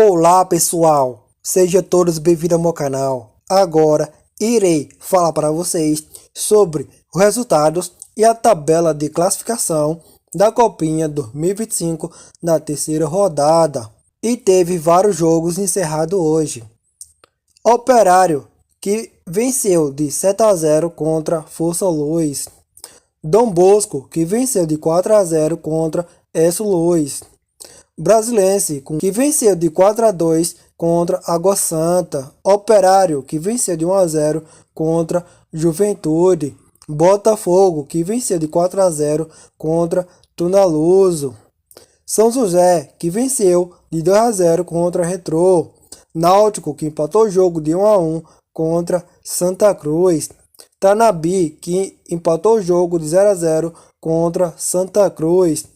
Olá pessoal, sejam todos bem-vindos ao meu canal. Agora irei falar para vocês sobre os resultados e a tabela de classificação da Copinha 2025 da terceira rodada. E teve vários jogos encerrados hoje. Operário, que venceu de 7-0 contra Força Luz. Dom Bosco, que venceu de 4-0 contra Esso Luz. Brasilense, que venceu de 4-2 contra Água Santa. Operário, que venceu de 1-0 contra Juventude. Botafogo, que venceu de 4-0 contra Tunaluso. São José, que venceu de 2-0 contra Retrô. Náutico, que empatou o jogo de 1-1 contra Santa Cruz. Tanabi, que empatou o jogo de 0-0 contra Santa Cruz.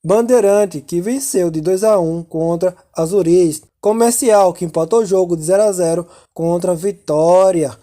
Bandeirante, que venceu de 2-1 contra Azuris. Comercial, que empatou o jogo de 0-0 contra Vitória.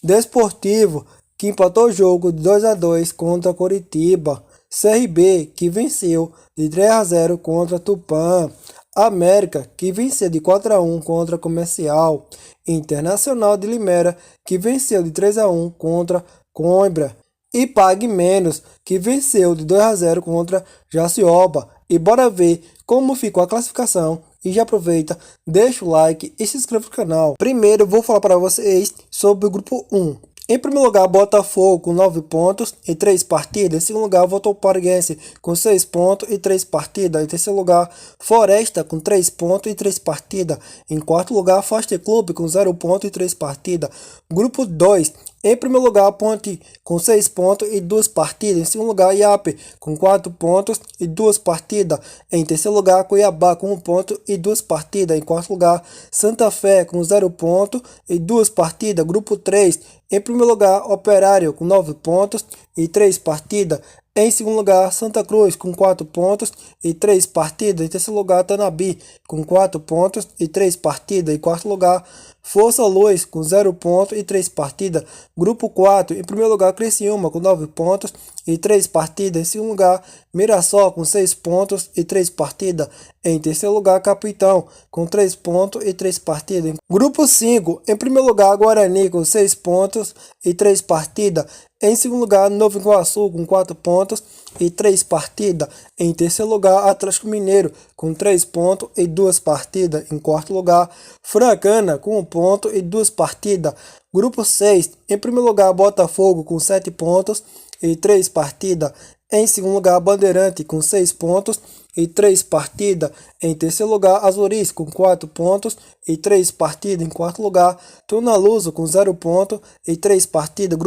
Desportivo, que empatou o jogo de 2-2 contra Coritiba. CRB, que venceu de 3-0 contra Tupã. América, que venceu de 4-1 contra Comercial. Internacional de Limeira, que venceu de 3-1 contra Coimbra. E Pague Menos, que venceu de 2-0 contra Jacioba. E bora ver como ficou a classificação. E já aproveita, deixa o like e se inscreva no canal. Primeiro vou falar para vocês sobre o grupo 1. Em primeiro lugar, Botafogo com 9 pontos e 3 partidas. Em segundo lugar, Votoparanguense com 6 pontos e 3 partidas. Em terceiro lugar, Floresta com 3 pontos e 3 partidas. Em quarto lugar, Foster Clube com 0 pontos e 3 partidas. Grupo 2. Em primeiro lugar, Ponte com 6 pontos e 2 partidas. Em segundo lugar, IAP com 4 pontos e 2 partidas. Em terceiro lugar, Cuiabá com 1 ponto e 2 partidas. Em quarto lugar, Santa Fé com 0 pontos e 2 partidas. Grupo 3. Em primeiro lugar, Operário com 9 pontos e 3 partidas. Em segundo lugar, Santa Cruz com 4 pontos e 3 partidas. Em terceiro lugar, Tanabi com 4 pontos e 3 partidas. Em quarto lugar, Força Luz com 0 pontos e 3 partidas. Grupo 4, em primeiro lugar, Criciúma com 9 pontos e 3 partidas. Em segundo lugar, Mirassol com 6 pontos e 3 partidas. Em terceiro lugar, Capitão com 3 pontos e 3 partidas. Grupo 5, em primeiro lugar, Guarani com 6 pontos e 3 partidas. Em segundo lugar, Novo Iguaçu com 4 pontos e 3 partidas. Em terceiro lugar, Atlético Mineiro com 3 pontos e 2 partidas. Em quarto lugar, Francana com 1 ponto e 2 partidas. Grupo 6, em primeiro lugar, Botafogo com 7 pontos e 3 partidas. Em segundo lugar, Bandeirante com 6 pontos e 3 partidas. Em terceiro lugar, Azuris com 4 pontos e 3 partidas. Em quarto lugar, Tunaluso com 0 pontos e 3 partidas.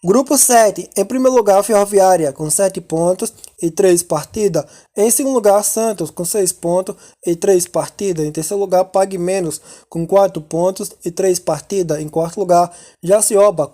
Grupo 7, em primeiro lugar, Ferroviária com 7 pontos e 3 partidas. Em segundo lugar, Santos com 6 pontos e 3 partidas. Em terceiro lugar, Pague Menos com 4 pontos e 3 partidas. Em quarto lugar, Jacioba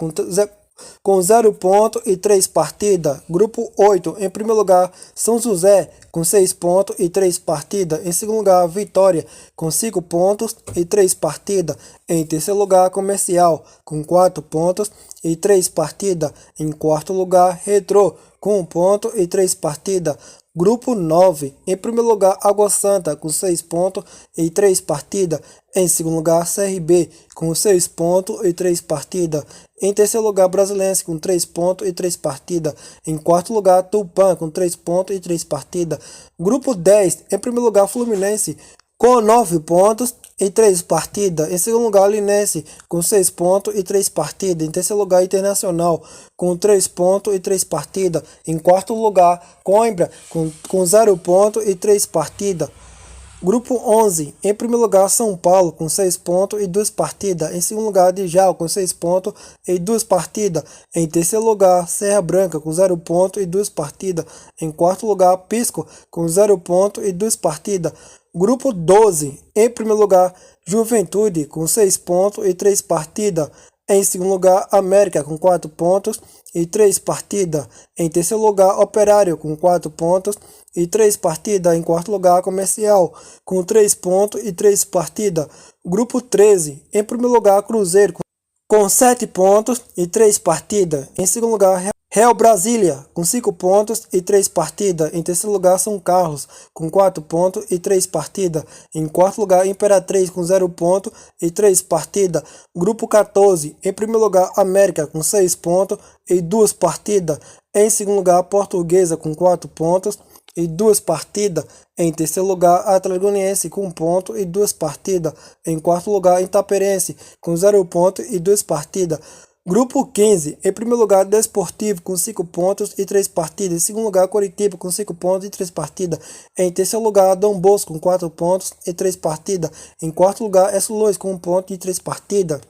com 0 pontos e 3 partidas. Grupo 8, em primeiro lugar, São José com 6 pontos e 3 partidas. Em segundo lugar, Vitória com 5 pontos e 3 partidas. Em terceiro lugar, Comercial com 4 pontos e 3 partidas. Em quarto lugar, Retrô com 1 ponto e 3 partidas. Grupo 9, em primeiro lugar, Água Santa com 6 pontos e 3 partidas. Em segundo lugar, CRB com 6 pontos e 3 partidas. Em terceiro lugar, Brasilense com 3 pontos e 3 partidas. Em quarto lugar, Tupã com 3 pontos e 3 partidas. Grupo 10, em primeiro lugar, Fluminense com 9 pontos e 3 partidas. Em segundo lugar, Linense com 6 pontos e 3 partidas. Em terceiro lugar, Internacional com 3 pontos e 3 partidas. Em quarto lugar, Coimbra com 0 pontos e 3 partidas. Grupo 11, em primeiro lugar, São Paulo com 6 pontos e 2 partidas. Em segundo lugar, Dijal com 6 pontos e 2 partidas. Em terceiro lugar, Serra Branca com 0 pontos e 2 partidas. Em quarto lugar, Pisco com 0 pontos e 2 partidas. Grupo 12, em primeiro lugar, Juventude com 6 pontos e 3 partidas. Em segundo lugar, América com 4 pontos e 3 partidas. Em terceiro lugar, Operário com 4 pontos e 3 partidas. Em quarto lugar, Comercial com 3 pontos e 3 partidas. Grupo 13, em primeiro lugar, Cruzeiro com 7 pontos e 3 partidas. Em segundo lugar, Real Brasília, com 5 pontos e 3 partidas. Em terceiro lugar, São Carlos, com 4 pontos e 3 partidas. Em quarto lugar, Imperatriz, com 0 pontos e 3 partidas. Grupo 14. Em primeiro lugar, América, com 6 pontos e 2 partidas. Em segundo lugar, Portuguesa, com 4 pontos e 2 partidas. Em terceiro lugar, Atlético Goianiense, com 1 ponto e 2 partidas. Em quarto lugar, Itaperense, com 0 pontos e 2 partidas. Grupo 15, em primeiro lugar, Desportivo, com 5 pontos e 3 partidas. Em segundo lugar, Coritiba, com 5 pontos e 3 partidas. Em terceiro lugar, Dom Bosco, com 4 pontos e 3 partidas. Em quarto lugar, S. com 1 ponto e 3 partidas.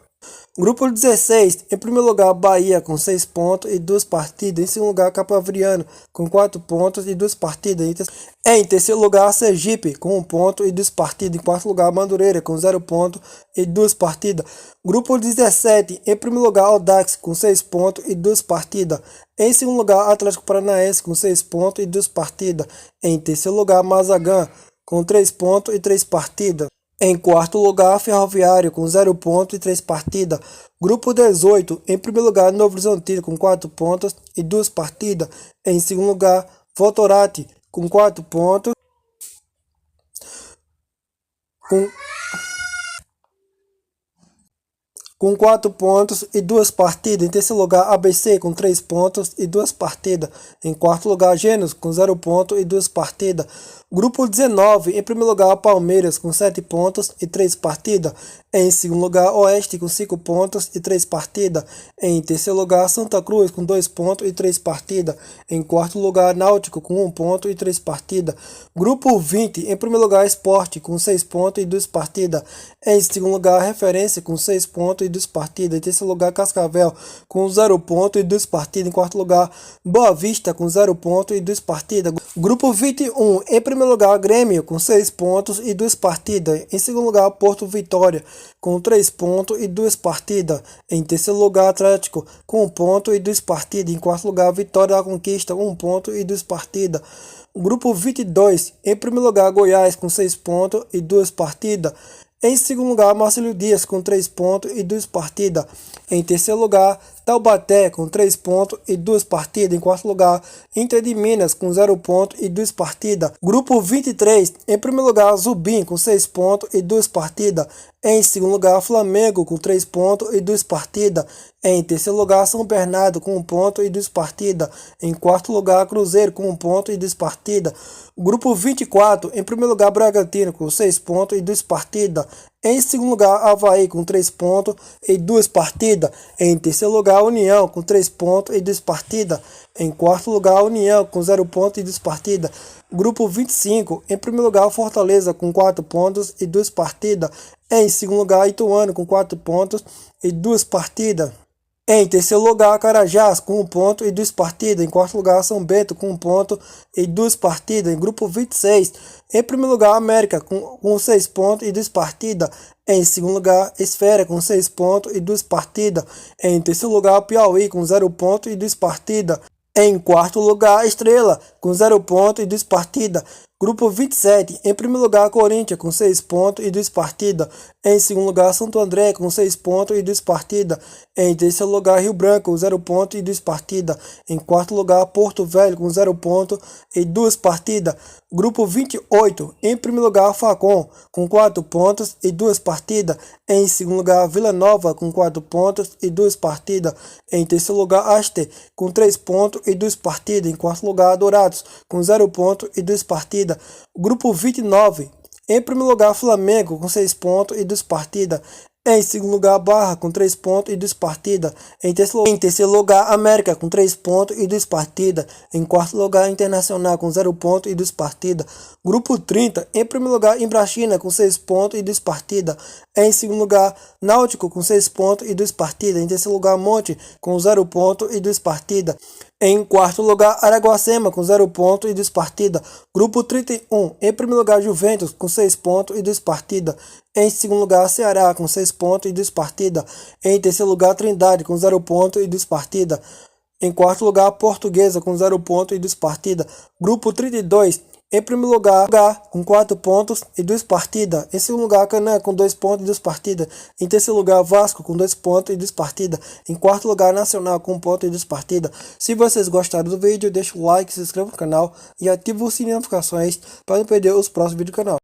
Grupo 16, em primeiro lugar, Bahia, com 6 pontos e 2 partidas. Em segundo lugar, Capivari, com 4 pontos e 2 partidas. Em terceiro lugar, Sergipe, com 1 ponto e 2 partidas. Em quarto lugar, Madureira, com 0 pontos e 2 partidas. Grupo 17, em primeiro lugar, Audax, com 6 pontos e 2 partidas. Em segundo lugar, Atlético Paranaense, com 6 pontos e 2 partidas. Em terceiro lugar, Mazagan, com 3 pontos e 3 partidas. Em quarto lugar, Ferroviário, com 0 pontos e 3 partidas. Grupo 18, em primeiro lugar, Novo Horizontino, com 4 pontos e 2 partidas. Em segundo lugar, Votorati, com 4 pontos. Com 4 pontos e 2 partidas. Em terceiro lugar, ABC, com 3 pontos e 2 partidas. Em quarto lugar, Gênios, com 0 pontos e 2 partidas. Grupo 19, em primeiro lugar, Palmeiras, com 7 pontos e 3 partidas. Em segundo lugar, Oeste, com 5 pontos e 3 partidas. Em terceiro lugar, Santa Cruz, com 2 pontos e 3 partidas. Em quarto lugar, Náutico, com 1 ponto e 3 partidas. Grupo 20, em primeiro lugar, Sport, com 6 pontos e 2 partidas. Em segundo lugar, Referência, com 6 pontos e 2 partidas. Em terceiro lugar, Cascavel, com 0 pontos e 2 partidas. Em quarto lugar, Boa Vista, com 0 pontos e 2 partidas. Grupo 21, em primeiro lugar, Grêmio, com 6 pontos e 2 partidas. Em segundo lugar, Porto Vitória, com 3 pontos e 2 partidas. Em terceiro lugar, Atlético, com 1 ponto e 2 partidas. Em quarto lugar, Vitória da Conquista, 1 ponto e 2 partidas. Grupo 22, em primeiro lugar, Goiás, com 6 pontos e 2 partidas. Em segundo lugar, Marcelo Dias, com 3 pontos e 2 partidas. Em terceiro lugar, Taubaté, com 3 pontos e 2 partidas. Em quarto lugar, Inter de Minas, com 0 pontos e 2 partidas. Grupo 23, em primeiro lugar, Zubim, com 6 pontos e 2 partidas. Em segundo lugar, Flamengo, com 3 pontos e 2 partidas. Em terceiro lugar, São Bernardo, com 1 ponto e 2 partidas. Em quarto lugar, Cruzeiro, com 1 ponto e 2 partidas. Grupo 24, em primeiro lugar, Bragantino, com 6 pontos e 2 partidas. Em segundo lugar, Avaí, com 3 pontos e 2 partidas. Em terceiro lugar, União, com 3 pontos e 2 partidas. Em quarto lugar, União, com 0 pontos e 2 partidas. Grupo 25, em primeiro lugar, Fortaleza, com 4 pontos e 2 partidas. Em segundo lugar, Ituano, com 4 pontos e 2 partidas. Em terceiro lugar, Carajás, com 1 ponto e 2 partidas. Em quarto lugar, São Bento, com 1 ponto e 2 partidas. Em grupo 26, em primeiro lugar, América, com 6 pontos e 2 partidas. Em segundo lugar, Esfera, com 6 pontos e 2 partidas. Em terceiro lugar, Piauí, com 0 pontos e 2 partidas. Em quarto lugar, Estrela, com 0 pontos e 2 partidas. Grupo 27, em primeiro lugar, Corinthians, com 6 pontos e 2 partidas. Em segundo lugar, Santo André, com 6 pontos e 2 partidas. Em terceiro lugar, Rio Branco, 0 pontos e 2 partidas. Em quarto lugar, Porto Velho, com 0 pontos e 2 partidas. Grupo 28, em primeiro lugar, Facom, com 4 pontos e 2 partidas. Em segundo lugar, Vila Nova, com 4 pontos e 2 partidas. Em terceiro lugar, Aster, com 3 pontos e 2 partidas. Em quarto lugar, Dourados, com 0 pontos e 2 partidas. Grupo 29, em primeiro lugar, Flamengo, com 6 pontos e 2 partidas. Em segundo lugar, Barra, com 3 pontos e 2 partidas. Em terceiro lugar, América, com 3 pontos e 2 partidas. Em quarto lugar, Internacional, com 0 pontos e 2 partidas. Grupo 30, em primeiro lugar, Imbrachina, com 6 pontos e 2 partidas. Em segundo lugar, Náutico, com 6 pontos e 2 partidas. Em terceiro lugar, Monte, com 0 pontos e 2 partidas. Em quarto lugar, Araguacema, com 0 pontos e 2 partidas. Grupo 31, em primeiro lugar, Juventus, com 6 pontos e 2 partidas. Em segundo lugar, Ceará, com 6 pontos e 2 partidas. Em terceiro lugar, Trindade, com 0 pontos e 2 partidas. Em quarto lugar, Portuguesa, com 0 pontos e 2 partidas. Grupo 32, Em primeiro lugar com 4 pontos e 2 partidas. Em segundo lugar, Cané com 2 pontos e 2 partidas. Em terceiro lugar, Vasco com 2 pontos e 2 partidas. Em quarto lugar, Nacional com 1 ponto e 2 partidas. Se vocês gostaram do vídeo, deixa o like, se inscreva no canal e ative o sininho de notificações para não perder os próximos vídeos do canal.